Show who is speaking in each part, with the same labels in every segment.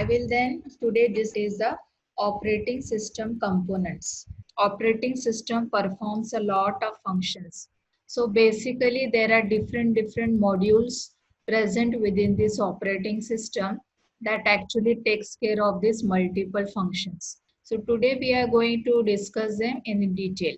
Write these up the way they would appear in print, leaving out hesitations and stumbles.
Speaker 1: will then today this is the operating system components. Operating system performs a lot of functions. So basically there are different modules present within this operating system that actually takes care of these multiple functions. So today we are going to discuss them in detail.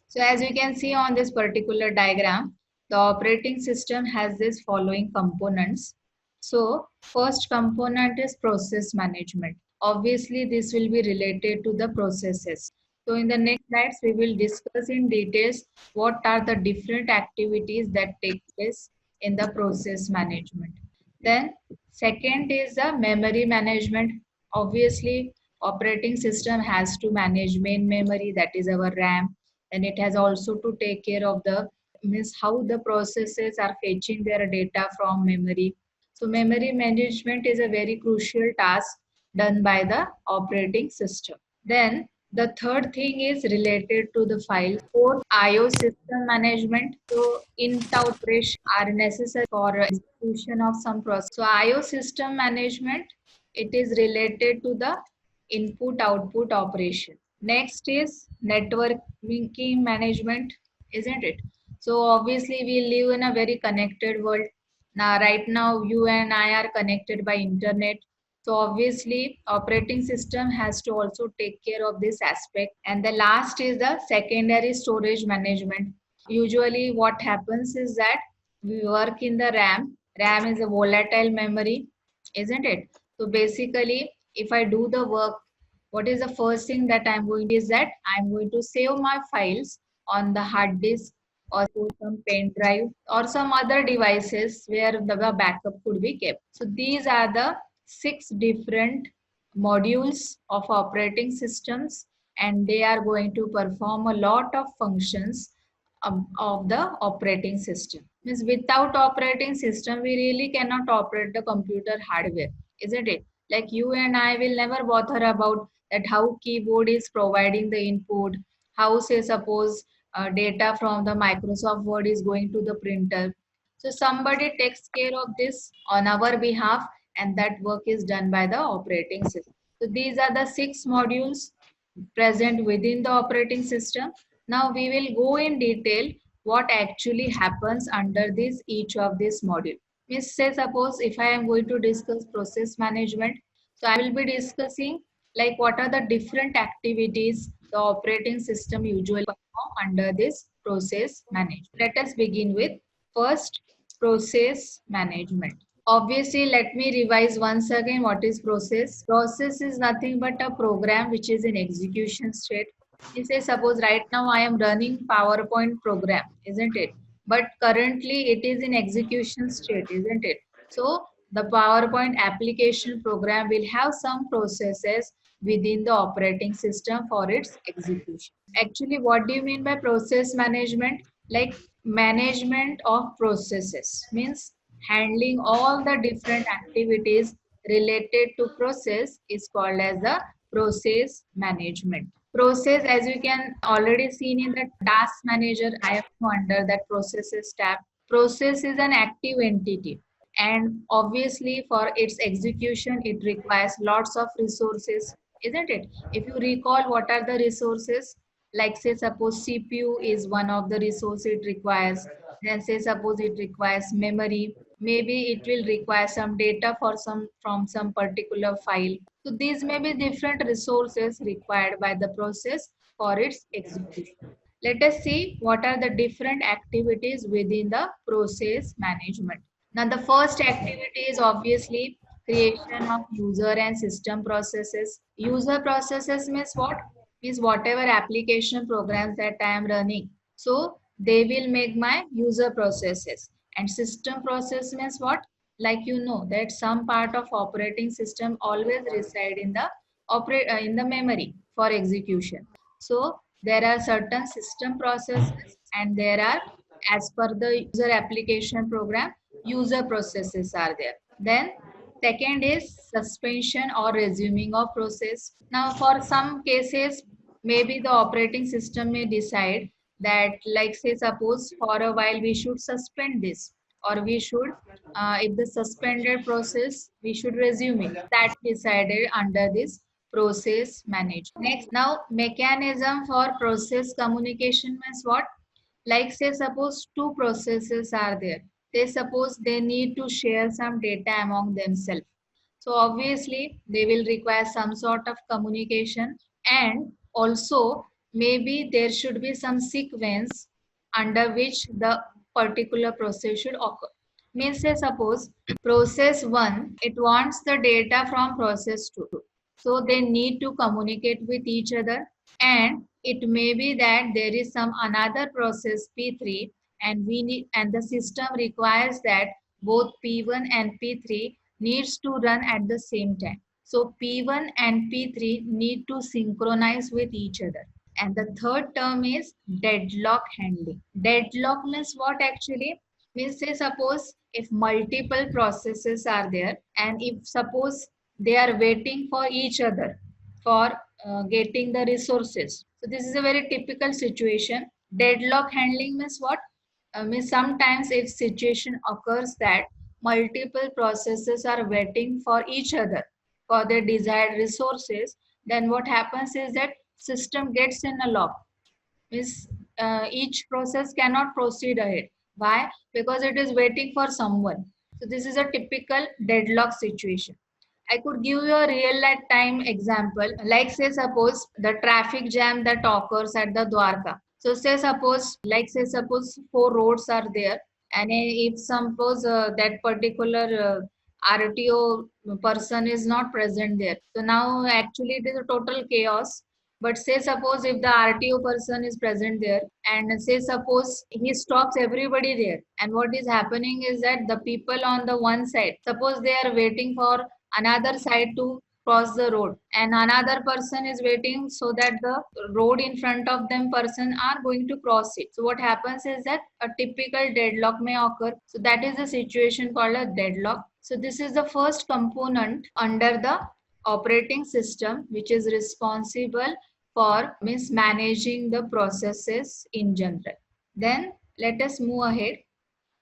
Speaker 1: So as you can see on this particular diagram, the operating system has this following components. So first component is process management. Obviously, this will be related to the processes. So in the next slides, we will discuss in details what are the different activities that take place in the process management. Then second is the memory management. Obviously, operating system has to manage main memory, that is our RAM, and it has also to take care of the means how the processes are fetching their data from memory. So memory management is a very crucial task done by the operating system. Then the third thing is related to the file. Fourth, IO system management. So int operation are necessary for execution of some process. So IO system management, it is related to the input output operation. Next is networking management, isn't it? So obviously we live in a very connected world. Now right now you and I are connected by internet. So obviously operating system has to also take care of this aspect. And the last is the secondary storage management. Usually what happens is that we work in the RAM. RAM is a volatile memory, isn't it? So basically if I do the work, what is the first thing that I'm going to is that I'm going to save my files on the hard disk or some pen drive or some other devices where the backup could be kept. So these are the 6 different modules of operating systems, and they are going to perform a lot of functions of the operating system. Means without operating system, we really cannot operate the computer hardware, isn't it? Like you and I will never bother about that how keyboard is providing the input, how say suppose data from the Microsoft Word is going to the printer. So somebody takes care of this on our behalf, and that work is done by the operating system. So these are the 6 modules present within the operating system. Now we will go in detail what actually happens under this each of this module. Means say suppose if I am going to discuss process management, so I will be discussing like what are the different activities the operating system usually perform under this process management. Let us begin with first process management. Obviously, let me revise once again what is process. Process is nothing but a program which is in execution state. You say suppose right now I am running PowerPoint program, isn't it? But currently it is in execution state, isn't it? So the PowerPoint application program will have some processes within the operating system for its execution. Actually, what do you mean by process management? Like management of processes means handling all the different activities related to process is called as the process management. Process, as you can already seen in the task manager, I have under that processes tab. Process is an active entity, and obviously for its execution it requires lots of resources, isn't it? If you recall what are the resources, like say suppose CPU is one of the resources it requires, then say suppose it requires memory, maybe it will require some data for some from some particular file. So these may be different resources required by the process for its execution. Let us see what are the different activities within the process management. Now the first activity is obviously creation of user and system processes. User processes means what? Means whatever application programs that I am running. So they will make my user processes. And system process means what? Like you know that some part of operating system always reside in the in the memory for execution. So there are certain system processes and there are, as per the user application program, user processes are there. Then second is suspension or resuming of process. Now for some cases, maybe the operating system may decide that like say suppose for a while we should suspend this or we should, if the suspended process, we should resume it. That decided under this process management. Next, now mechanism for process communication means what? Like say suppose two processes are there. They suppose they need to share some data among themselves. So obviously they will require some sort of communication, and also maybe there should be some sequence under which the particular process should occur. Means say suppose process 1 it wants the data from process 2. So they need to communicate with each other, and it may be that there is some another process P3, and we need, and the system requires that both P1 and P3 needs to run at the same time. So P1 and P3 need to synchronize with each other. And the third term is deadlock handling. Deadlock means what actually? Means say suppose if multiple processes are there, and if suppose they are waiting for each other for getting the resources. So this is a very typical situation. Deadlock handling means what? Means sometimes if situation occurs that multiple processes are waiting for each other for their desired resources, then what happens is that system gets in a lock. Means each process cannot proceed ahead. Why? Because it is waiting for someone. So this is a typical deadlock situation. I could give you a real time example. Like say suppose the traffic jam that occurs at the Dwarka. So say suppose, like say suppose four roads are there, and if suppose that particular RTO person is not present there. So now actually it is a total chaos. But say suppose if the RTO person is present there, and say suppose he stops everybody there, and what is happening is that the people on the one side, suppose they are waiting for another side to cross the road, and another person is waiting so that the road in front of them person are going to cross it. So what happens is that a typical deadlock may occur. So that is the situation called a deadlock. So this is the first component under the operating system which is responsible for mismanaging the processes in general. Then let us move ahead.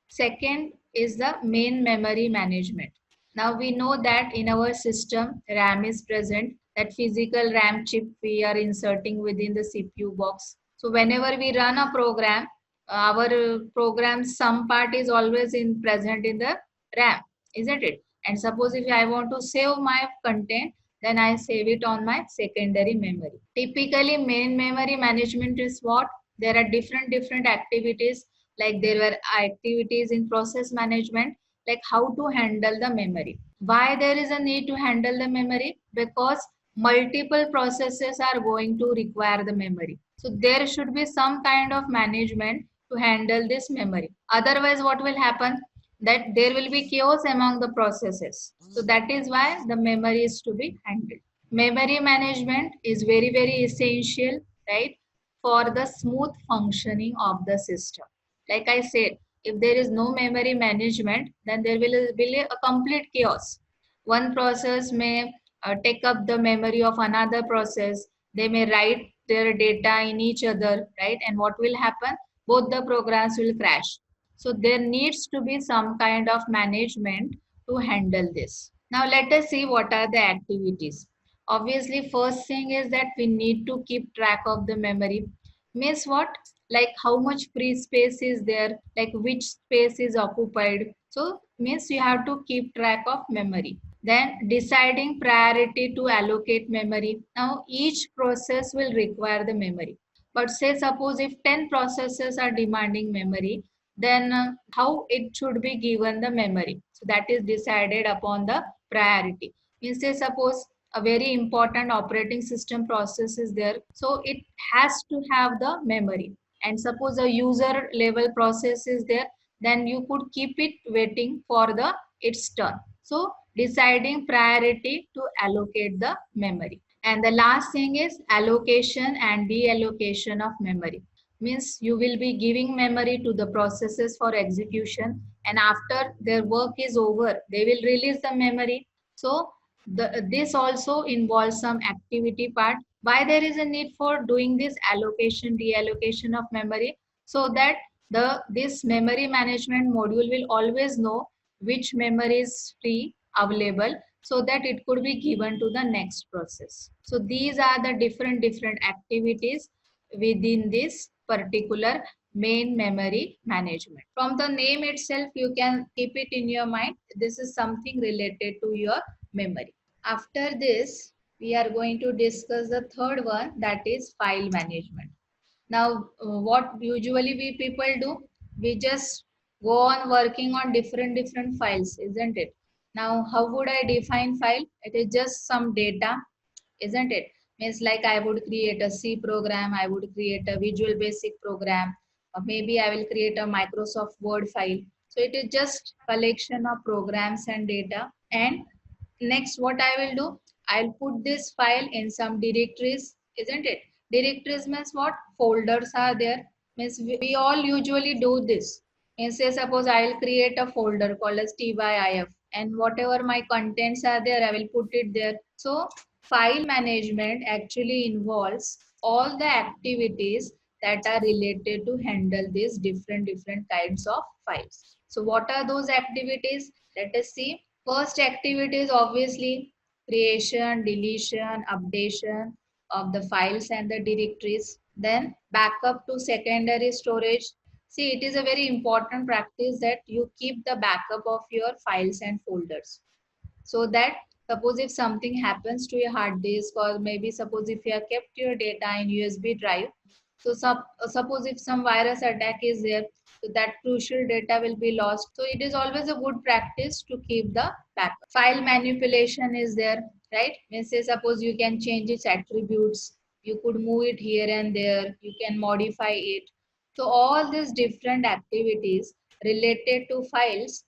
Speaker 1: Second is the main memory management. Now we know that in our system RAM is present, that physical RAM chip we are inserting within the CPU box. So whenever we run a program, our program some part is always in present in the RAM, isn't it? And suppose if I want to save my content, then I save it on my secondary memory. Typically main memory management is what? There are different activities, like there were activities in process management, like how to handle the memory. Why there is a need to handle the memory? Because multiple processes are going to require the memory. So there should be some kind of management to handle this memory. Otherwise, what will happen? That there will be chaos among the processes. So that is why the memory is to be handled. Memory management is very essential, right, for the smooth functioning of the system. Like I said, if there is no memory management, then there will be a complete chaos. One process may take up the memory of another process. They may write their data in each other, right? And what will happen? Both the programs will crash. So there needs to be some kind of management to handle this. Now let us see what are the activities. Obviously, first thing is that we need to keep track of the memory. Means what? Like how much free space is there, like which space is occupied. So means you have to keep track of memory. Then deciding priority to allocate memory. Now each process will require the memory. But say suppose if 10 processes are demanding memory, then how it should be given the memory. So that is decided upon the priority. Means say suppose a very important operating system process is there, so it has to have the memory. And suppose a user level process is there, then you could keep it waiting for the its turn. So deciding priority to allocate the memory. And the last thing is allocation and deallocation of memory. Means you will be giving memory to the processes for execution, and after their work is over they will release the memory. So this also involves some activity part. Why there is a need for doing this allocation deallocation of memory? So that This memory management module will always know which memory is free available so that it could be given to the next process. So these are the different activities within this particular main memory management. From the name itself, you can keep it in your mind. This is something related to your memory. After this, we are going to discuss the third one, that is file management. Now, what usually we people do, we just go on working on different files, isn't it? Now, how would I define file? It is just some data, isn't it? Means like I would create a C program, I would create a Visual Basic program, or maybe I will create a Microsoft Word file. So it is just collection of programs and data. And next, what I will do, I'll put this file in some directories, isn't it? Directories means what? Folders are there. Means we all usually do this. Means say suppose I'll create a folder called as TYIF, and whatever my contents are there, I will put it there. So file management actually involves all the activities that are related to handle these different kinds of files. So what are those activities? Let us see. First activity is obviously creation, deletion, updation of the files and the directories. Then backup to secondary storage. See, it is a very important practice that you keep the backup of your files and folders, so that suppose if something happens to your hard disk, or maybe suppose if you have kept your data in USB drive, so suppose if some virus attack is there, so that crucial data will be lost. So it is always a good practice to keep the backup. File manipulation is there, right? Means say suppose you can change its attributes, you could move it here and there, you can modify it. So all these different activities related to files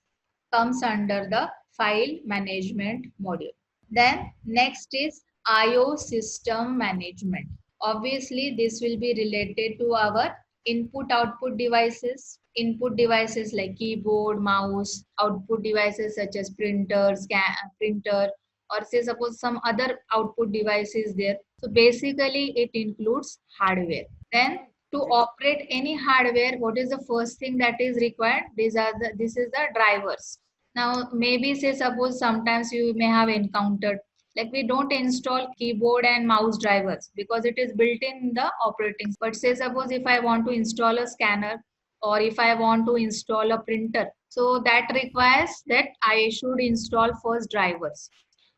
Speaker 1: comes under the file management module. Then next is IO system management. Obviously, this will be related to our input output devices. Input devices like keyboard, mouse, output devices such as printer, printer, or say suppose some other output devices there. So basically, it includes hardware. Then to operate any hardware, what is the first thing that is required? This is the drivers. Now, maybe say suppose sometimes you may have encountered like we don't install keyboard and mouse drivers because it is built in the operating. But say suppose if I want to install a scanner, or if I want to install a printer, so that requires that I should install first drivers.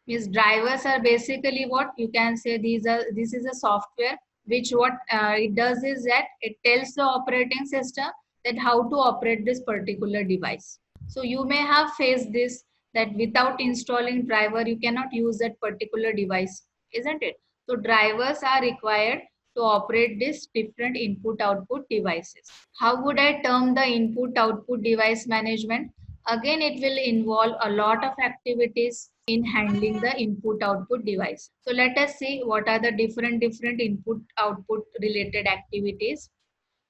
Speaker 1: Means drivers are basically what you can say, this is a software which what it does is that it tells the operating system that how to operate this particular device. So you may have faced this, that without installing driver you cannot use that particular device, isn't it? So drivers are required to operate this different input output devices. How would I term the input output device management? Again, it will involve a lot of activities in handling the input output device. So let us see what are the different input output related activities.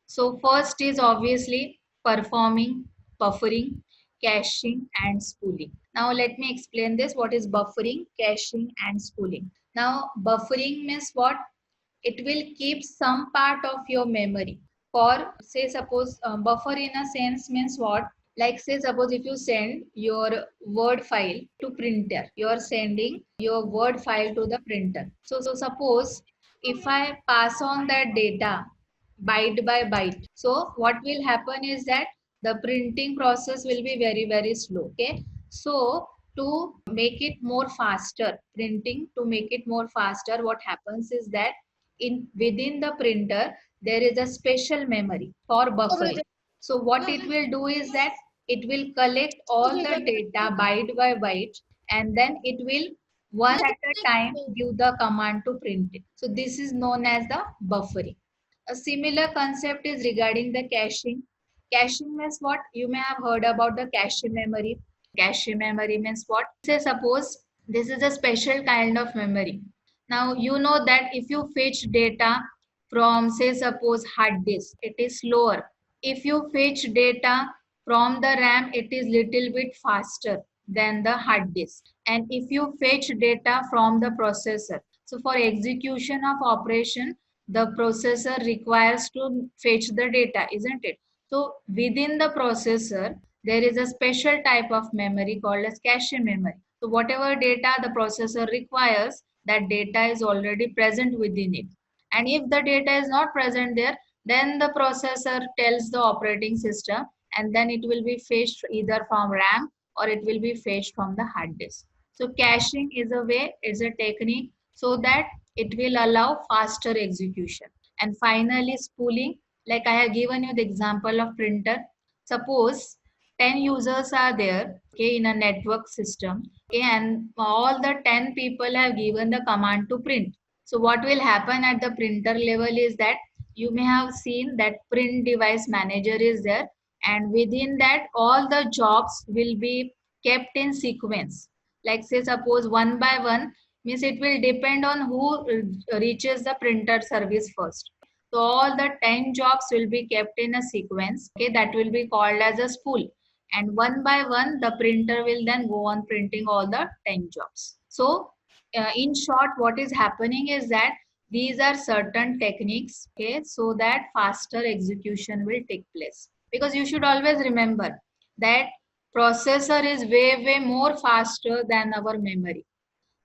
Speaker 1: So first is obviously performing, buffering, caching and spooling. Now let me explain this. What is buffering, caching and spooling? Now buffering means what? It will keep some part of your memory for say suppose buffer in a sense means what, like say suppose if you send your word file to printer, you are sending your word file to the printer. So suppose if I pass on that data byte by byte, so what will happen is that the printing process will be very slow. Okay, so to make it more faster, printing to make it more faster, what happens is that in within the printer there is a special memory for buffering. So what it will do is that it will collect all the data byte by byte, and then it will one at a time give the command to print it. So this is known as the buffering. A similar concept is regarding the caching. Caching means what? You may have heard about the cache memory. Cache memory means what? Say suppose this is a special kind of memory. Now you know that if you fetch data from say suppose hard disk, it is slower. If you fetch data from the RAM, it is little bit faster than the hard disk. And if you fetch data from the processor, so for execution of operation, the processor requires to fetch the data, isn't it? So within the processor, there is a special type of memory called as cache memory. So whatever data the processor requires, that data is already present within it. And if the data is not present there, then the processor tells the operating system, and then it will be fetched either from RAM or it will be fetched from the hard disk. So caching is a way, it's a technique so that it will allow faster execution. And finally, spooling, like I have given you the example of printer. Suppose 10 users are there, okay, in a network system, okay, and all the 10 people have given the command to print. So what will happen at the printer level is that you may have seen that print device manager is there, and within that all the jobs will be kept in sequence. Like say suppose one by one, means it will depend on who reaches the printer service first. So all the 10 jobs will be kept in a sequence, okay, that will be called as a spool. And one by one, the printer will then go on printing all the 10 jobs. So in short, what is happening is that these are certain techniques, okay, so that faster execution will take place. Because you should always remember that processor is way more faster than our memory.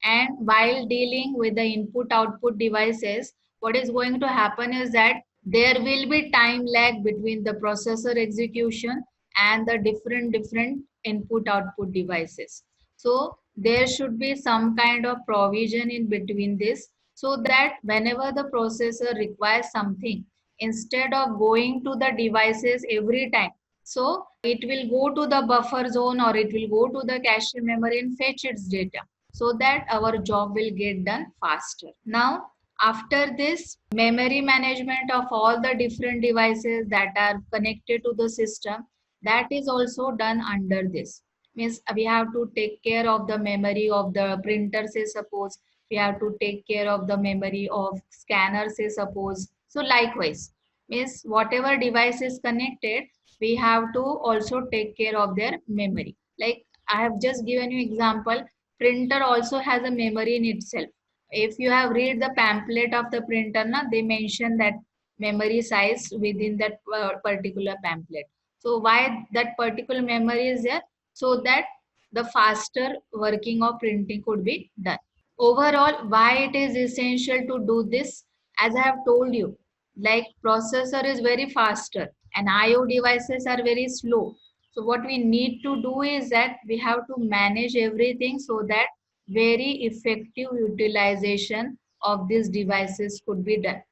Speaker 1: And while dealing with the input output devices, what is going to happen is that there will be time lag between the processor execution and the different input output devices. So there should be some kind of provision in between this, so that whenever the processor requires something, instead of going to the devices every time, so it will go to the buffer zone or it will go to the cache memory and fetch its data, so that our job will get done faster. Now, after this, memory management of all the different devices that are connected to the system, that is also done under this. Means we have to take care of the memory of the printer, say suppose, we have to take care of the memory of scanner, say suppose. So likewise, means whatever device is connected, we have to also take care of their memory. Like I have just given you example, printer also has a memory in itself. If you have read the pamphlet of the printer, na, they mention that memory size within that particular pamphlet. So why that particular memory is there? So that the faster working of printing could be done. Overall, why it is essential to do this? As I have told you, like processor is very faster and IO devices are very slow. So what we need to do is that we have to manage everything so that very effective utilization of these devices could be done,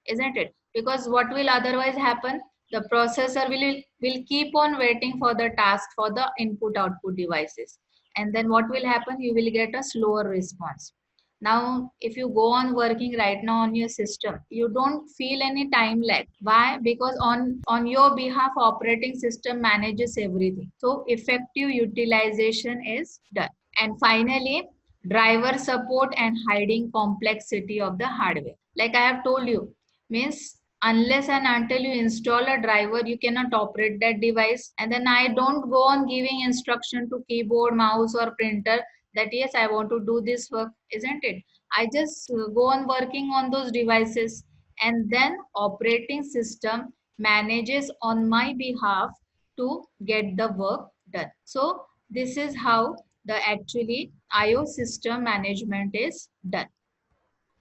Speaker 1: isn't it? Because what will otherwise happen? The processor will keep on waiting for the task for the input output devices, and then what will happen? You will get a slower response. Now, if you go on working right now on your system, you don't feel any time lag. Why? Because on your behalf, operating system manages everything. So effective utilization is done. And finally, driver support and hiding complexity of the hardware. Like I have told you, means unless and until you install a driver, you cannot operate that device. And then I don't go on giving instruction to keyboard, mouse, or printer that yes, I want to do this work, isn't it? I just go on working on those devices, and then operating system manages on my behalf to get the work done. So this is how the actually IO system management is done.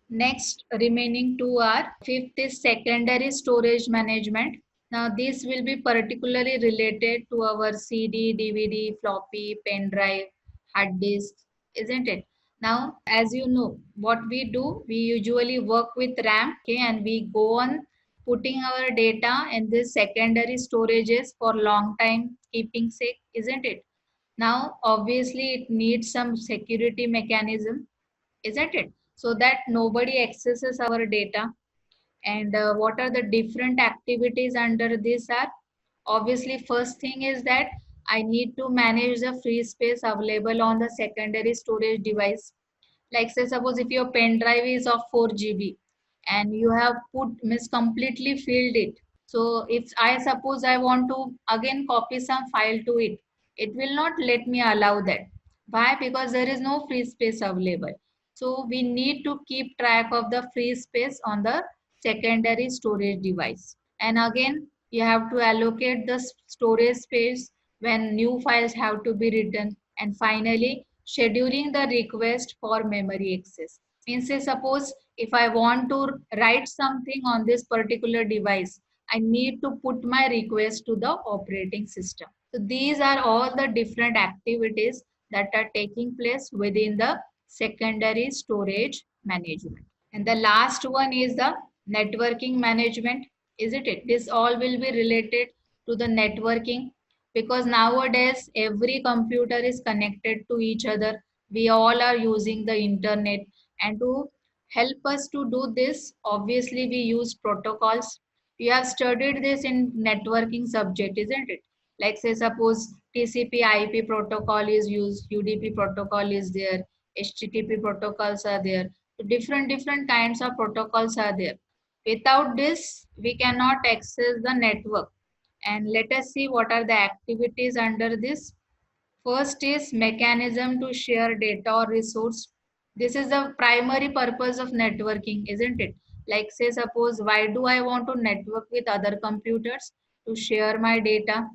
Speaker 1: Next, remaining two are fifth is secondary storage management. Now, this will be particularly related to our CD, DVD, floppy, pen drive, hard disk, isn't it? Now, as you know, what we do, we usually work with RAM, okay, and we go on putting our data in this secondary storages for long time keeping sake, isn't it? Now, obviously, it needs some security mechanism, isn't it? So that nobody accesses our data. And what are the different activities under this are? Obviously, first thing is that I need to manage the free space available on the secondary storage device. Like say suppose if your pen drive is of 4 GB and you have put miss completely filled it. So if I suppose I want to again copy some file to it, it will not let me allow that. Why? Because there is no free space available. So we need to keep track of the free space on the secondary storage device. And again, You have to allocate the storage space when new files have to be written. And finally, scheduling the request for memory access. Means say suppose if I want to write something on this particular device, I need to put my request to the operating system. So these are all the different activities that are taking place within the secondary storage management. And the last one is the networking management, isn't it? This all will be related to the networking because nowadays every computer is connected to each other. We all are using the internet, and to help us to do this, obviously we use protocols. We have studied this in networking subject, isn't it? Like say suppose TCP IP protocol is used, UDP protocol is there, HTTP protocols are there. So different kinds of protocols are there. Without this, we cannot access the network. And let us see what are the activities under this. First is mechanism to share data or resource. This is the primary purpose of networking, isn't it? Like say suppose why do I want to network with other computers? To share my data.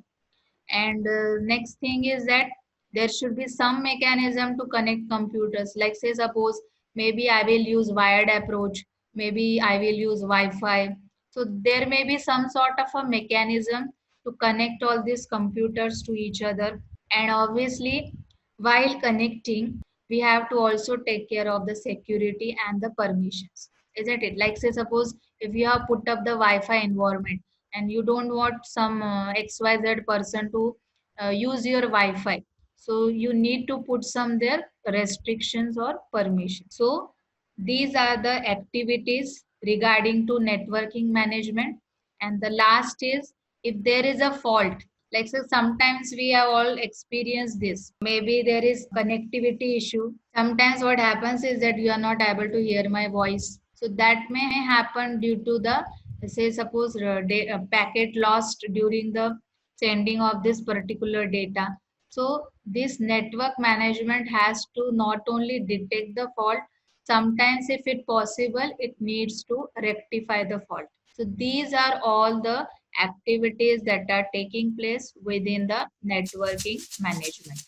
Speaker 1: And next thing is that there should be some mechanism to connect computers. Like say suppose maybe I will use wired approach, maybe I will use Wi-Fi. So there may be some sort of a mechanism to connect all these computers to each other. And obviously, while connecting, we have to also take care of the security and the permissions, isn't it? Like say suppose if you have put up the Wi-Fi environment and you don't want some XYZ person to use your Wi-Fi. So you need to put some there restrictions or permission. So these are the activities regarding to networking management. And the last is if there is a fault, like so sometimes we have all experienced this. Maybe there is connectivity issue. Sometimes what happens is that you are not able to hear my voice. So that may happen due to the say suppose packet lost during the sending of this particular data. So this network management has to not only detect the fault, sometimes if it possible it needs to rectify the fault. So these are all the activities that are taking place within the networking management.